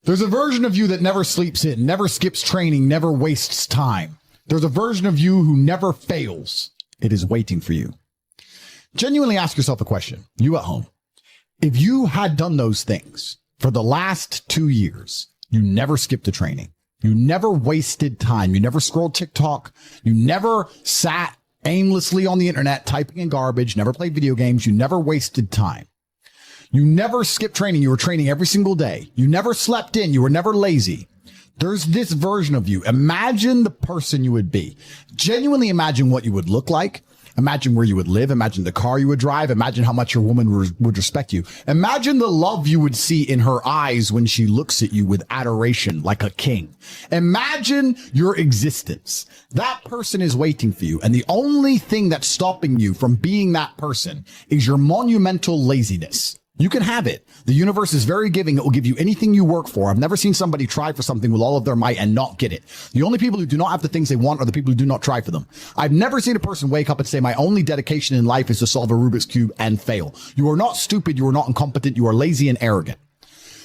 There's a version of you that never sleeps in, never skips training, never wastes time. There's a version of you who never fails. It is waiting for you. Genuinely ask yourself a question, you at home. If you had done those things for the last 2 years, you never skipped a training, you never wasted time, you never scrolled TikTok, you never sat aimlessly on the internet typing in garbage, never played video games, you never wasted time. You never skipped training. You were training every single day. You never slept in. You were never lazy. There's this version of you. Imagine the person you would be. Genuinely imagine what you would look like. Imagine where you would live. Imagine the car you would drive. Imagine how much your woman would respect you. Imagine the love you would see in her eyes when she looks at you with adoration like a king. Imagine your existence. That person is waiting for you. And the only thing that's stopping you from being that person is your monumental laziness. You can have it. The universe is very giving. It will give you anything you work for. I've never seen somebody try for something with all of their might and not get it. The only people who do not have the things they want are the people who do not try for them. I've never seen a person wake up and say, my only dedication in life is to solve a Rubik's Cube and fail. You are not stupid. You are not incompetent. You are lazy and arrogant.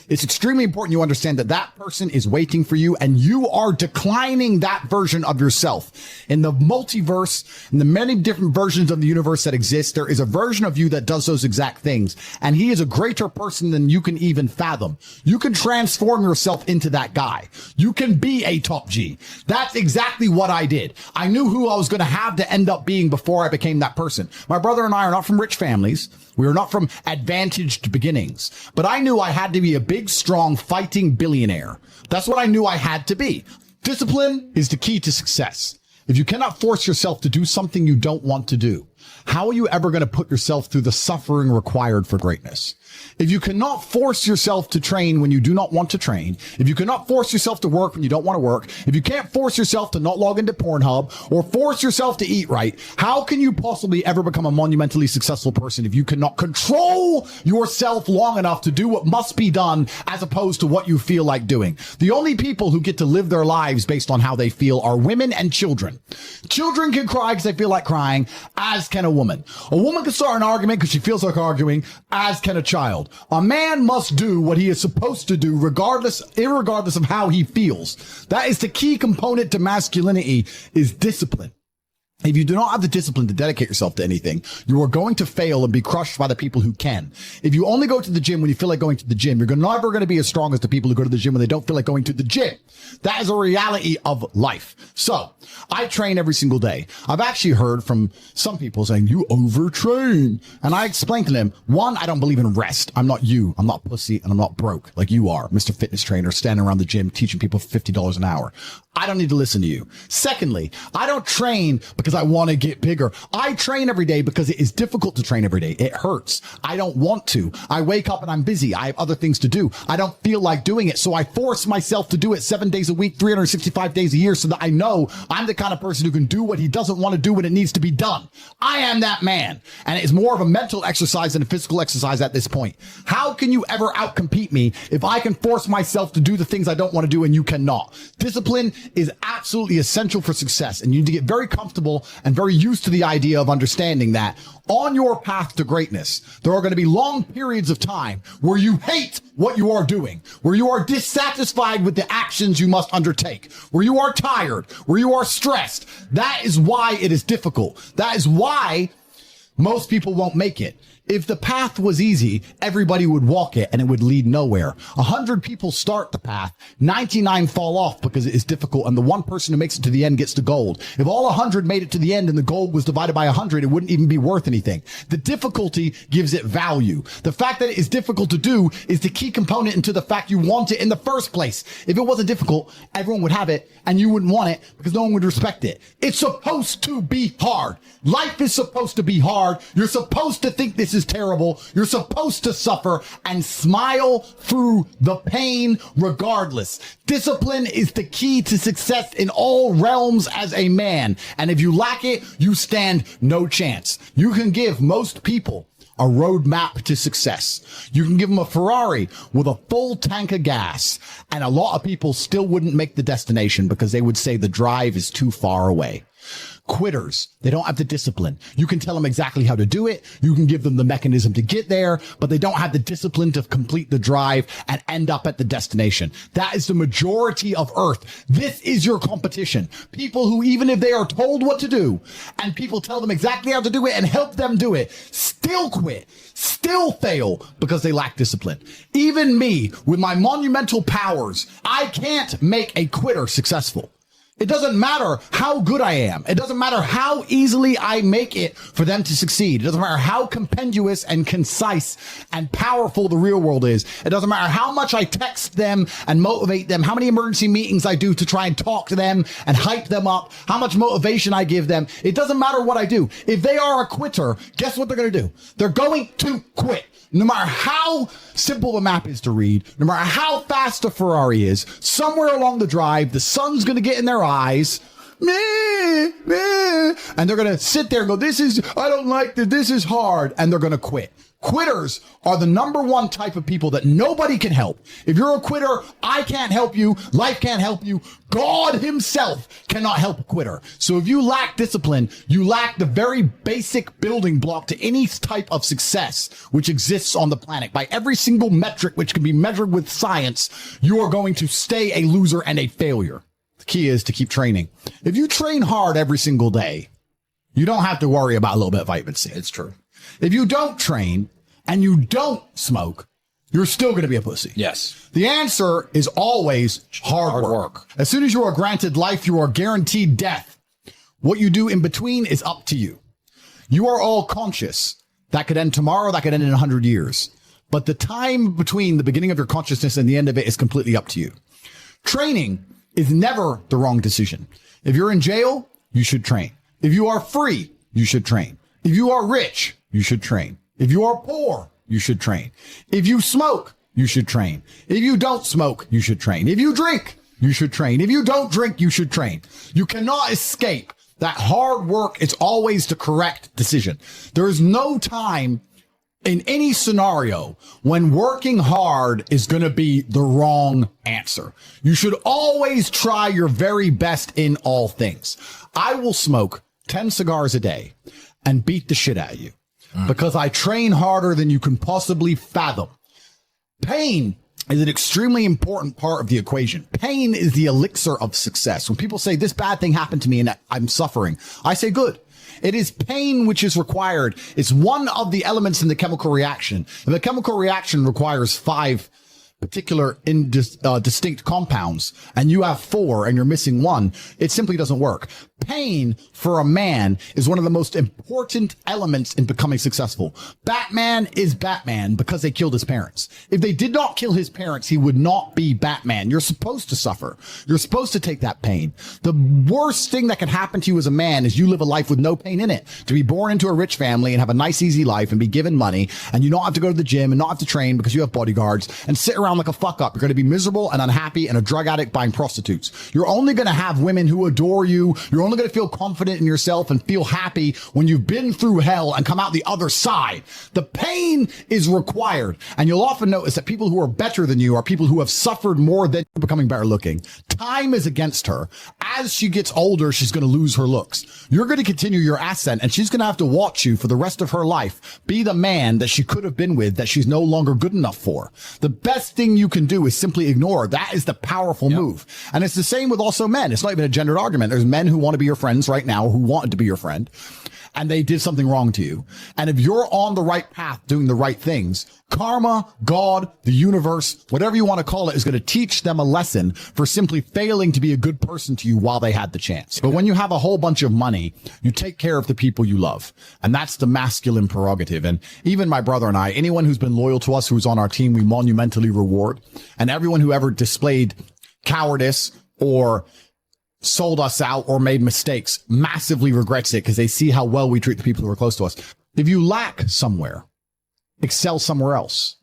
It's extremely important you understand that that person is waiting for you and you are declining that version of yourself. In the multiverse, in the many different versions of the universe that exist, there is a version of you that does those exact things. And he is a greater person than you can even fathom. You can transform yourself into that guy. You can be a top G. That's exactly what I did. I knew who I was going to have to end up being before I became that person. My brother and I are not from rich families. We are not from advantaged beginnings, but I knew I had to be a big, strong, fighting billionaire. That's what I knew I had to be. Discipline is the key to success. If you cannot force yourself to do something you don't want to do, how are you ever going to put yourself through the suffering required for greatness? If you cannot force yourself to train when you do not want to train, if you cannot force yourself to work when you don't want to work, if you can't force yourself to not log into Pornhub or force yourself to eat right, how can you possibly ever become a monumentally successful person if you cannot control yourself long enough to do what must be done as opposed to what you feel like doing? The only people who get to live their lives based on how they feel are women and children. Children can cry because they feel like crying, as can a woman. A woman can start an argument because she feels like arguing, as can a child. A man must do what he is supposed to do irregardless of how he feels. That is the key component to masculinity, is discipline. If you do not have the discipline to dedicate yourself to anything, you are going to fail and be crushed by the people who can. If you only go to the gym when you feel like going to the gym, you're never going to be as strong as the people who go to the gym when they don't feel like going to the gym. That is a reality of life. So I train every single day. I've actually heard from some people saying, you overtrain. And I explained to them, one, I don't believe in rest. I'm not you. I'm not pussy and I'm not broke like you are, Mr. Fitness Trainer, standing around the gym teaching people $50 an hour. I don't need to listen to you. Secondly, I don't train because I want to get bigger. I train every day because it is difficult to train every day. It hurts. I don't want to. I wake up and I'm busy. I have other things to do. I don't feel like doing it. So I force myself to do it 7 days a week, 365 days a year, so that I know I'm the kind of person who can do what he doesn't want to do when it needs to be done. I am that man. And it is more of a mental exercise than a physical exercise at this point. How can you ever outcompete me if I can force myself to do the things I don't want to do and you cannot? Discipline is absolutely essential for success. And you need to get very comfortable and very used to the idea of understanding that on your path to greatness, there are going to be long periods of time where you hate what you are doing, where you are dissatisfied with the actions you must undertake, where you are tired, where you are stressed. That is why it is difficult. That is why most people won't make it. If the path was easy, everybody would walk it and it would lead nowhere. 100 people start the path, 99 fall off because it is difficult, and the one person who makes it to the end gets the gold. If all 100 made it to the end and the gold was divided by 100, it wouldn't even be worth anything. The difficulty gives it value. The fact that it is difficult to do is the key component into the fact you want it in the first place. If it wasn't difficult, everyone would have it and you wouldn't want it because no one would respect it. It's supposed to be hard. Life is supposed to be hard. You're supposed to think this is terrible. You're supposed to suffer and smile through the pain regardless. Discipline is the key to success in all realms as a man. And if you lack it, you stand no chance. You can give most people a roadmap to success. You can give them a Ferrari with a full tank of gas, and a lot of people still wouldn't make the destination because they would say the drive is too far away. quitters. They don't have the discipline. You can tell them exactly how to do it. You can give them the mechanism to get there, but they don't have the discipline to complete the drive and end up at the destination. That is the majority of Earth. This is your competition. People who, even if they are told what to do and people tell them exactly how to do it and help them do it, still quit, still fail because they lack discipline. Even me, with my monumental powers, I can't make a quitter successful. It doesn't matter how good I am. It doesn't matter how easily I make it for them to succeed. It doesn't matter how compendious and concise and powerful the real world is. It doesn't matter how much I text them and motivate them, how many emergency meetings I do to try and talk to them and hype them up, how much motivation I give them. It doesn't matter what I do. If they are a quitter, guess what they're going to do? They're going to quit. No matter how simple the map is to read, no matter how fast a Ferrari is, somewhere along the drive, the sun's going to get in their eyes, and they're going to sit there and go, I don't like this, this is hard, and they're going to quit. Quitters are the number one type of people that nobody can help. If you're a quitter, I can't help you. Life can't help you. God himself cannot help a quitter. So if you lack discipline, you lack the very basic building block to any type of success which exists on the planet. By every single metric which can be measured with science, you are going to stay a loser and a failure. The key is to keep training. If you train hard every single day, you don't have to worry about a little bit of vitamin C. It's true. If you don't train and you don't smoke, you're still going to be a pussy. Yes. The answer is always hard work. As soon as you are granted life, you are guaranteed death. What you do in between is up to you. You are all conscious. That could end tomorrow. That could end in 100 years. But the time between the beginning of your consciousness and the end of it is completely up to you. Training is never the wrong decision. If you're in jail, you should train. If you are free, you should train. If you are rich, you should train. If you are poor, you should train. If you smoke, you should train. If you don't smoke, you should train. If you drink, you should train. If you don't drink, you should train. You cannot escape that hard work is always the correct decision. There is no time in any scenario when working hard is going to be the wrong answer. You should always try your very best in all things. I will smoke 10 cigars a day and beat the shit out of you because I train harder than you can possibly fathom. Pain is an extremely important part of the equation. Pain is the elixir of success. When people say this bad thing happened to me and I'm suffering, I say good. It is pain which is required. It's one of the elements in the chemical reaction. And the chemical reaction requires 5 particular distinct compounds, and you have 4 and you're missing 1. It simply doesn't work. Pain for a man is one of the most important elements in becoming successful. Batman is Batman because they killed his parents. If they did not kill his parents, he would not be Batman. You're supposed to suffer. You're supposed to take that pain. The worst thing that can happen to you as a man is you live a life with no pain in it. To be born into a rich family and have a nice, easy life and be given money, and you don't have to go to the gym and not have to train because you have bodyguards and sit around like a fuck up. You're going to be miserable and unhappy and a drug addict buying prostitutes. You're only going to have women who adore you. You're only going to feel confident in yourself and feel happy when you've been through hell and come out the other side. The pain is required. And you'll often notice that people who are better than you are people who have suffered more than becoming better looking. Time is against her. As she gets older, she's going to lose her looks. You're going to continue your ascent, and she's going to have to watch you for the rest of her life be the man that she could have been with that she's no longer good enough for. The best thing you can do is simply ignore. That is the powerful move. And it's the same with also men. It's not even a gendered argument. There's men who want to be your friends right now, who wanted to be your friend, and they did something wrong to you. And if you're on the right path doing the right things, karma, God, the universe, whatever you want to call it, is going to teach them a lesson for simply failing to be a good person to you while they had the chance. But when you have a whole bunch of money, you take care of the people you love. And that's the masculine prerogative. And even my brother and I, anyone who's been loyal to us, who's on our team, we monumentally reward. And everyone who ever displayed cowardice or sold us out or made mistakes massively regrets it because they see how well we treat the people who are close to us. If you lack somewhere, excel somewhere else.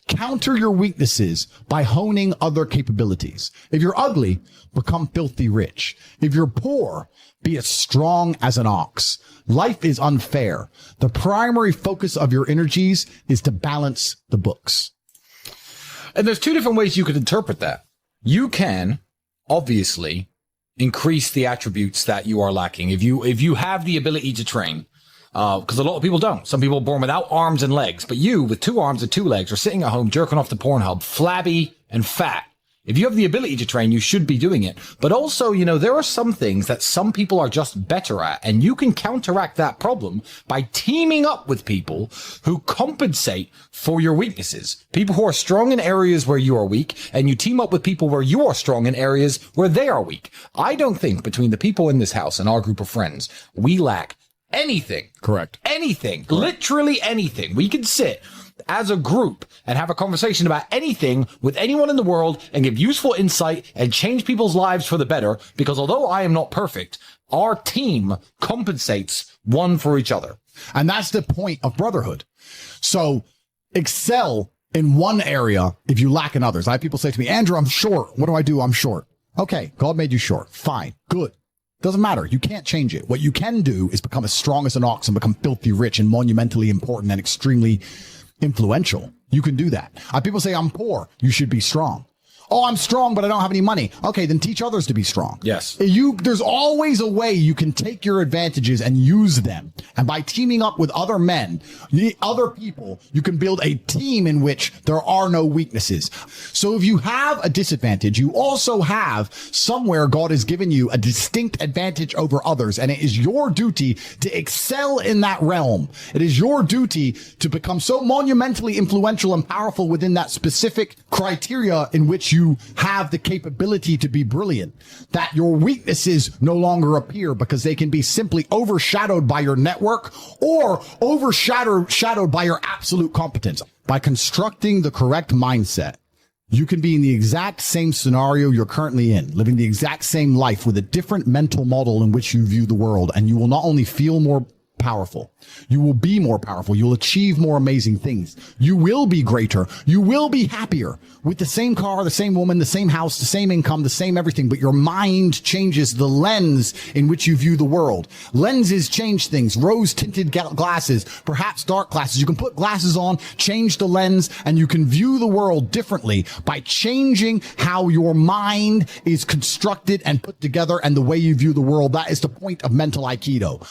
Counter your weaknesses by honing other capabilities. If you're ugly, become filthy rich. If you're poor, be as strong as an ox. Life is unfair. The primary focus of your energies is to balance the books. And there's 2 different ways you could interpret that. You can, obviously, increase the attributes that you are lacking. If you have the ability to train, because a lot of people don't. Some people are born without arms and legs, but you with 2 arms and 2 legs are sitting at home jerking off the Pornhub, flabby and fat. If you have the ability to train, you should be doing it. But also, there are some things that some people are just better at, and you can counteract that problem by teaming up with people who compensate for your weaknesses. People who are strong in areas where you are weak, and you team up with people where you are strong in areas where they are weak. I don't think between the people in this house and our group of friends, we lack anything. Correct. Anything. Correct. Literally anything. We can sit as a group and have a conversation about anything with anyone in the world and give useful insight and change people's lives for the better, because although I am not perfect, our team compensates one for each other. And that's the point of brotherhood. So excel in one area if you lack in others. I have people say to me, Andrew, I'm short. What do I do? I'm short. Okay, God made you short. Fine. Good. Doesn't matter. You can't change it. What you can do is become as strong as an ox and become filthy rich and monumentally important and extremely influential. You can do that. People say, I'm poor. You should be strong. Oh, I'm strong, but I don't have any money. Okay, then teach others to be strong. Yes. There's always a way you can take your advantages and use them. And by teaming up with other men, other people, you can build a team in which there are no weaknesses. So if you have a disadvantage, you also have somewhere God has given you a distinct advantage over others. And it is your duty to excel in that realm. It is your duty to become so monumentally influential and powerful within that specific criteria in which you have the capability to be brilliant, that your weaknesses no longer appear because they can be simply overshadowed by your network or overshadowed by your absolute competence. By constructing the correct mindset, you can be in the exact same scenario you're currently in, living the exact same life with a different mental model in which you view the world, and you will not only feel more powerful, you will be more powerful. You'll achieve more amazing things. You will be greater. You will be happier with the same car, the same woman, the same house, the same income, the same everything. But your mind changes the lens in which you view the world. Lenses change things. Rose tinted glasses, perhaps dark glasses. You can put glasses on, change the lens, and you can view the world differently by changing how your mind is constructed and put together and the way you view the world. That is the point of mental Aikido.